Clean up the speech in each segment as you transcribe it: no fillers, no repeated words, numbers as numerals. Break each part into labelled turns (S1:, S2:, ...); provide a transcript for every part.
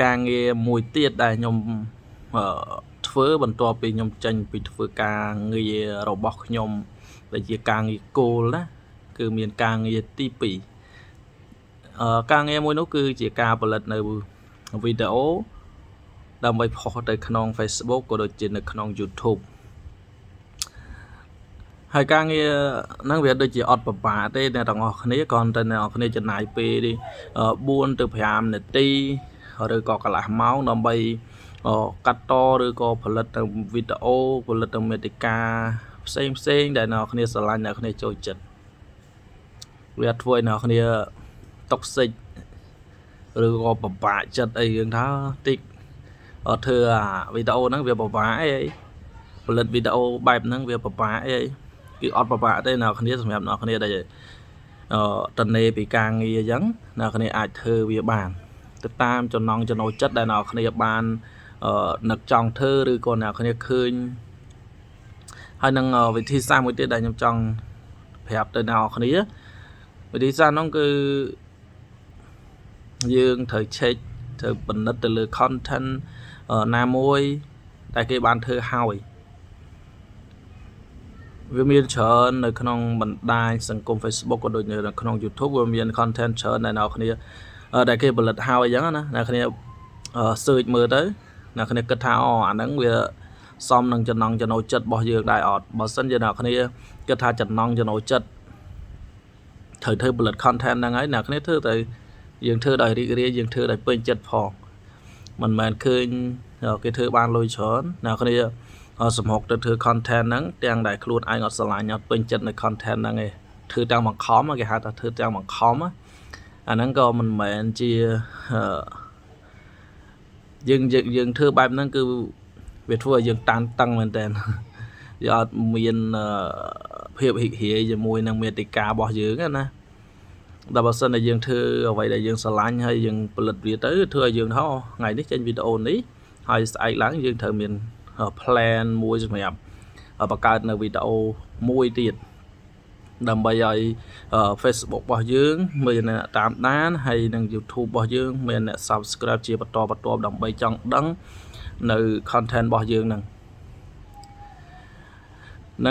S1: càng nghe mùi tiết đại nhom phớ bẩn to bị nhom tranh bị phớ càng nghe rau bọc nhom để chỉ càng nghe cô đó cứ miền càng nghe tí pì càng nghe mùi nó cứ chỉ càng bật lật nơi video đam bay phò tới khnong Facebook của đội trên ở khnong YouTube hai càng nghe năng việc đôi chỉ ọt bả đây là thằng học này còn tên học này trên này pe đi buôn từ phàm này ti rồi có cả là máu đam bay cắt to rồi cóผลิต video ผลิต America ផ្សេងដែលអ្នកគ្នាស្រឡាញ់អ្នកគ្នាចូលចិត្តវាធ្វើឲ្យអ្នកគ្នាតុកសិចឬក៏បបាក់ចិត្តអីយើងថាតិចធ្វើអាវីដេអូហ្នឹងវាបបាក់អីផលិតវីដេអូបែបហ្នឹងវាបបាក់អីគឺអត់បបាក់ទេអ្នកគ្នាសម្រាប់អ្នកគ្នាដែលតនេពីការងារអញ្ចឹងអ្នកគ្នាអាចធ្វើវាបានទៅតាមចំណង់ចំណូលចិត្តដែលអ្នកគ្នាបាននឹកចង់ធ្វើឬក៏អ្នកគ្នាឃើញហើយនឹងវិធីសាស្ត្រមួយទៀតដែលខ្ញុំចង់ប្រាប់ទៅអ្នកគ្នាវិធីសាស្ត្រហ្នឹងគឺយើងត្រូវ check ត្រូវពិនិត្យទៅលើ content ណាមួយដែលគេបានធ្វើហើយវាមានច្រើននៅក្នុងបណ្ដាញសង្គម Facebook ក៏ដូចនៅក្នុង YouTube វាមាន content ច្រើនដែលអ្នកគ្នាដែលគេផលិតហើយអញ្ចឹងណាអ្នកគ្នា search មើលទៅអ្នកគ្នាគិតថាអាហ្នឹងវាសមនឹងចំណង់ចំណូលចិត្តរបស់យើងដែរអត់បើសិនជាអ្នកគ្នាគិតថាចំណង់ចំណូលចិត្តត្រូវធ្វើផលិត content ហ្នឹងហើយអ្នកគ្នាធ្វើទៅយើងធ្វើដោយរីករាយយើងធ្វើដោយពេញចិត្តផងមិនមែនឃើញគេធ្វើបានលុយច្រើនអ្នកគ្នាសម្រុកទៅធ្វើ content ហ្នឹងទាំងដែលខ្លួនឯងអត់ស្រឡាញ់អត់ពេញចិត្តនៅ content ហ្នឹងឯងធ្វើទាំងបង្ខំគេហៅថាធ្វើទាំងបង្ខំអាហ្នឹងក៏មិនមែនជាយើងធ្វើបែបហ្នឹងគឺវាធ្វើឲ្យយើងតានតឹងមែនតើយើងអត់មានភាពរីករាយជាមួយនឹងមេតិការបស់យើងណាដល់បើសិនតែយើងធ្វើអ្វីដែលយើងស្រឡាញ់ហើយយើងផលិតវាទៅធ្វើឲ្យយើងថាថ្ងៃនេះចេញវីដេអូនេះហើយស្អែកឡើងយើងត្រូវមាន plan មួយសម្រាប់បង្កើតនៅវីដេអូមួយទៀតដើម្បីឲ្យ Facebook របស់យើងមានអ្នកតាមដានហើយនឹង YouTube របស់យើងមានអ្នក subscribe ជាបន្តបន្ទាប់ដើម្បីចង់ដឹងនៅ content របស់យើងហ្នឹង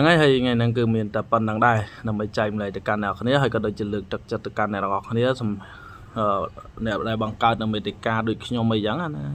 S1: ហើយថ្ងៃហ្នឹងគឺមានតែប៉ុណ្្នឹងដែរដើម្បីចែកម្លែកទៅកាន់អ្នកគ្នាហើយក៏ដូចជាលើកទឹកចិត្តទៅកាន់អ្នកទាំងអស់គ្នាអ្នកដែលបង្កើតនៅមេតិកាដូចខ្ញុំអីចឹងណា